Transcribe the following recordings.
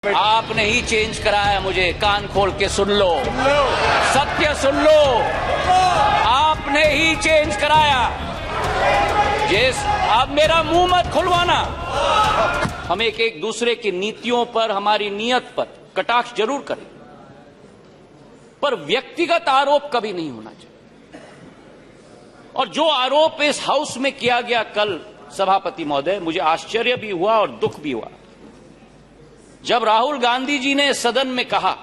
आपने ही चेंज कराया मुझे, कान खोल के सुन लो, सत्य सुन लो, आपने ही चेंज कराया। अब मेरा मुंह मत खुलवाना। हम एक दूसरे की नीतियों पर, हमारी नीयत पर कटाक्ष जरूर करें, पर व्यक्तिगत आरोप कभी नहीं होना चाहिए। और जो आरोप इस हाउस में किया गया कल सभापति महोदय, मुझे आश्चर्य भी हुआ और दुख भी हुआ जब राहुल गांधी जी ने सदन में कहा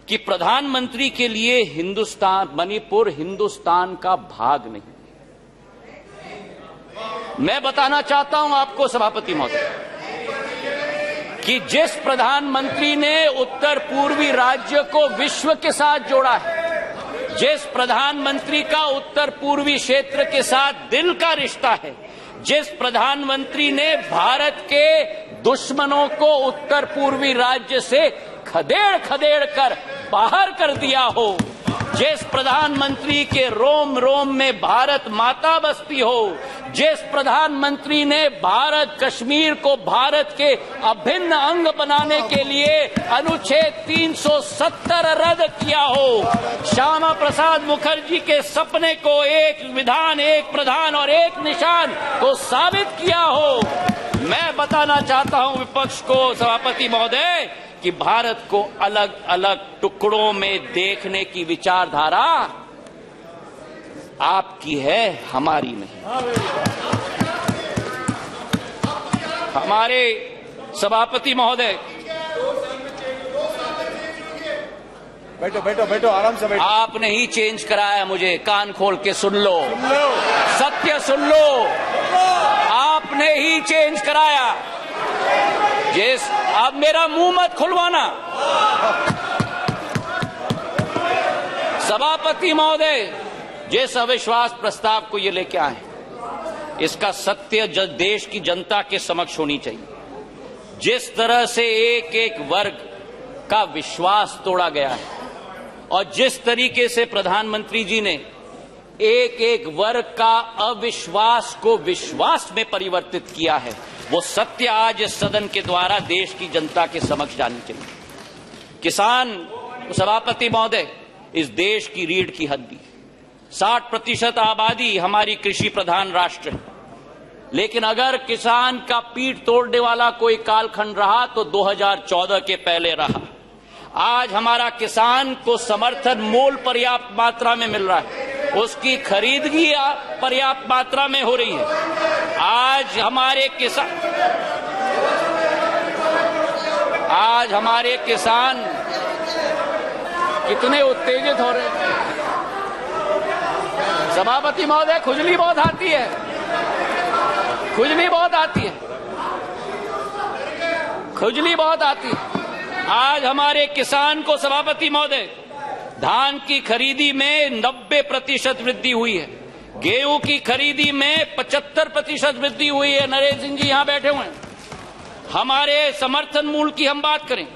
कि प्रधानमंत्री के लिए मणिपुर हिंदुस्तान का भाग नहीं। मैं बताना चाहता हूं आपको सभापति महोदय कि जिस प्रधानमंत्री ने उत्तर पूर्वी राज्य को विश्व के साथ जोड़ा है, जिस प्रधानमंत्री का उत्तर पूर्वी क्षेत्र के साथ दिल का रिश्ता है, जिस प्रधानमंत्री ने भारत के दुश्मनों को उत्तर पूर्वी राज्य से खदेड़ खदेड़ कर बाहर कर दिया हो, जिस प्रधानमंत्री के रोम रोम में भारत माता बसती हो, जिस प्रधानमंत्री ने भारत कश्मीर को भारत के अभिन्न अंग बनाने के लिए अनुच्छेद 370 रद्द किया हो, श्यामा प्रसाद मुखर्जी के सपने को एक विधान, एक प्रधान और एक निशान को साबित किया हो। मैं बताना चाहता हूं विपक्ष को सभापति महोदय कि भारत को अलग अलग टुकड़ों में देखने की विचारधारा आपकी है, हमारी नहीं। हमारे सभापति महोदय, बैठो बैठो बैठो, आराम से बैठो। आपने ही चेंज कराया मुझे, कान खोल के सुन लो, सत्य सुन लो, आपने ही चेंज कराया। अब मेरा मुंह मत खुलवाना। सभापति महोदय, जिस अविश्वास प्रस्ताव को ये लेके आए, इसका सत्य देश की जनता के समक्ष होनी चाहिए। जिस तरह से एक एक वर्ग का विश्वास तोड़ा गया है और जिस तरीके से प्रधानमंत्री जी ने एक एक वर्ग का अविश्वास को विश्वास में परिवर्तित किया है, वो सत्य आज इस सदन के द्वारा देश की जनता के समक्ष जानी चाहिए। किसान, सभापति महोदय, इस देश की रीढ़ की हड्डी, 60% आबादी हमारी कृषि प्रधान राष्ट्र है, लेकिन अगर किसान का पीठ तोड़ने वाला कोई कालखंड रहा तो 2014 के पहले रहा। आज हमारा किसान को समर्थन मूल्य पर्याप्त मात्रा में मिल रहा है, उसकी खरीदगी पर्याप्त मात्रा में हो रही है। आज हमारे किसान कितने उत्तेजित हो रहे हैं। सभापति महोदय, खुजली बहुत आती है, खुजली बहुत आती है, खुजली बहुत आती है। आज हमारे किसान को सभापति महोदय, धान की खरीदी में 90% वृद्धि हुई है, गेहूं की खरीदी में 75% वृद्धि हुई है। नरेंद्र सिंह जी यहां बैठे हुए हैं। हमारे समर्थन मूल्य की हम बात करें,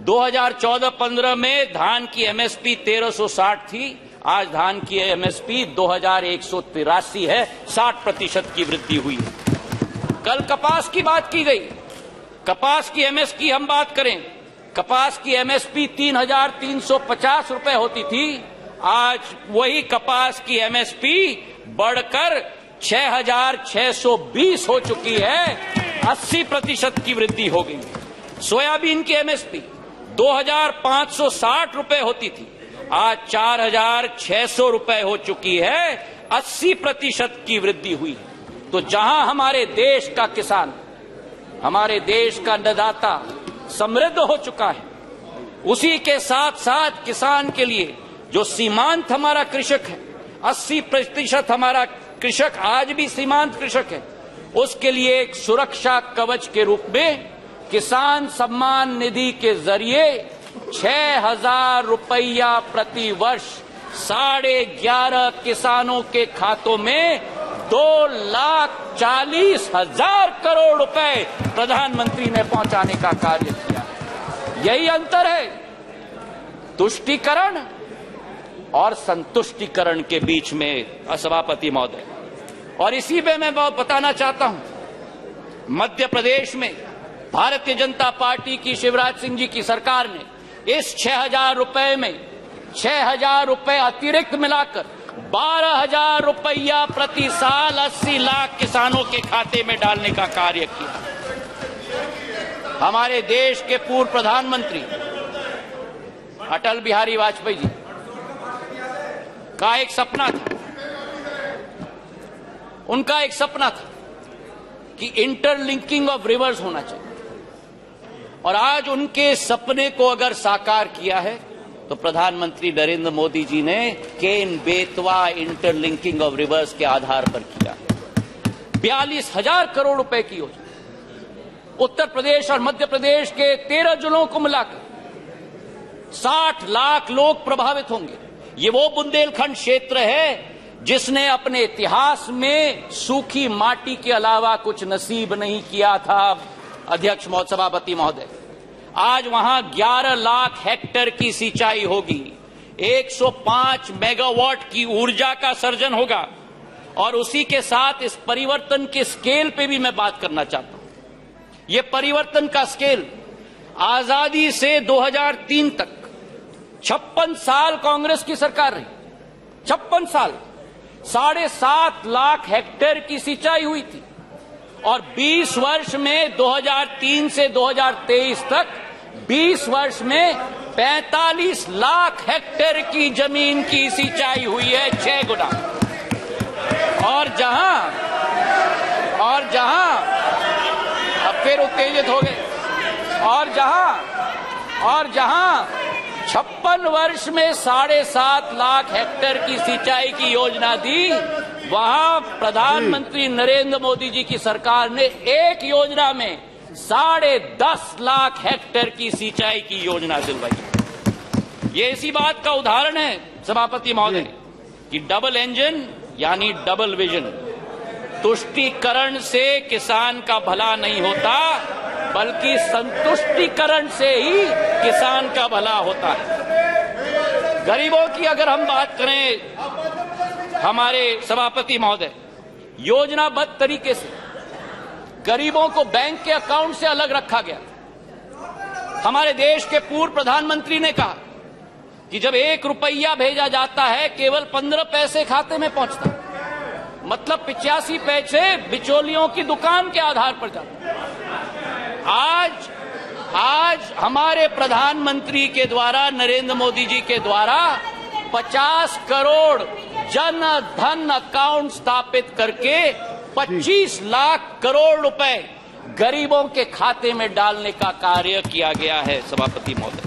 2014-15 में धान की एमएसपी 1360 थी, आज धान की एमएसपी 2183 है, 60% की वृद्धि हुई है। कल कपास की बात की गई, कपास की एमएसपी हम बात करें, कपास की एमएसपी 3350 रुपए होती थी, आज वही कपास की एमएसपी बढ़कर 6620 हो चुकी है, 80% की वृद्धि हो गई। सोयाबीन की एमएसपी 2560 रुपए होती थी, आज 4600 रुपए हो चुकी है, 80% की वृद्धि हुई है। तो जहां हमारे देश का किसान, हमारे देश का अन्नदाता समृद्ध हो चुका है, उसी के साथ साथ किसान के लिए जो सीमांत हमारा कृषक है, 80% हमारा कृषक आज भी सीमांत कृषक है, उसके लिए एक सुरक्षा कवच के रूप में किसान सम्मान निधि के जरिए 6000 रुपया प्रति वर्ष 11.5 किसानों के खातों में 2,40,000 करोड़ रुपए प्रधानमंत्री ने पहुंचाने का कार्य किया। यही अंतर है तुष्टीकरण और संतुष्टीकरण के बीच में, सभापति महोदय। और इसी में मैं बताना चाहता हूं, मध्य प्रदेश में भारतीय जनता पार्टी की शिवराज सिंह जी की सरकार ने इस 6,000 रुपए में 6,000 रुपए अतिरिक्त मिलाकर 12,000 रुपया प्रति साल 80 लाख किसानों के खाते में डालने का कार्य किया। हमारे देश के पूर्व प्रधानमंत्री अटल बिहारी वाजपेयी जी का एक सपना था, उनका एक सपना था कि इंटरलिंकिंग ऑफ रिवर्स होना चाहिए, और आज उनके सपने को अगर साकार किया है तो प्रधानमंत्री नरेंद्र मोदी जी ने Ken Betwa interlinking of reverse के आधार पर किया है। 42,000 करोड़ रुपए की योजना उत्तर प्रदेश और मध्य प्रदेश के 13 जिलों को मिलाकर 60 लाख लोग प्रभावित होंगे। ये वो बुंदेलखंड क्षेत्र है जिसने अपने इतिहास में सूखी माटी के अलावा कुछ नसीब नहीं किया था। अध्यक्ष सभापति महोदय, आज वहां 11 लाख हेक्टेयर की सिंचाई होगी, 105 मेगावाट की ऊर्जा का सर्जन होगा, और उसी के साथ इस परिवर्तन के स्केल पे भी मैं बात करना चाहता हूं। ये परिवर्तन का स्केल आजादी से 2003 तक 56 साल कांग्रेस की सरकार रही, 56 साल 7.5 लाख हेक्टेयर की सिंचाई हुई थी, और 20 वर्ष में 2003 से 2023 तक 20 वर्ष में 45 लाख हेक्टेयर की जमीन की सिंचाई हुई है, 6 गुना। और जहां अब फिर उत्तेजित हो गए, और जहां 56 वर्ष में 7.5 लाख हेक्टेयर की सिंचाई की योजना दी, वहां प्रधानमंत्री नरेंद्र मोदी जी की सरकार ने एक योजना में 10.5 लाख हेक्टेयर की सिंचाई की योजना दिलवाई। ये इसी बात का उदाहरण है सभापति महोदय कि डबल इंजन यानी डबल विजन, तुष्टीकरण से किसान का भला नहीं होता, बल्कि संतुष्टीकरण से ही किसान का भला होता है। गरीबों की अगर हम बात करें हमारे सभापति महोदय, योजनाबद्ध तरीके से गरीबों को बैंक के अकाउंट से अलग रखा गया। हमारे देश के पूर्व प्रधानमंत्री ने कहा कि जब 1 रुपया भेजा जाता है केवल 15 पैसे खाते में पहुंचता, मतलब 85 पैसे बिचौलियों की दुकान के आधार पर जाता। आज हमारे प्रधानमंत्री के द्वारा, नरेंद्र मोदी जी के द्वारा 50 करोड़ जन धन अकाउंट स्थापित करके 25 लाख करोड़ रुपए गरीबों के खाते में डालने का कार्य किया गया है सभापति महोदय।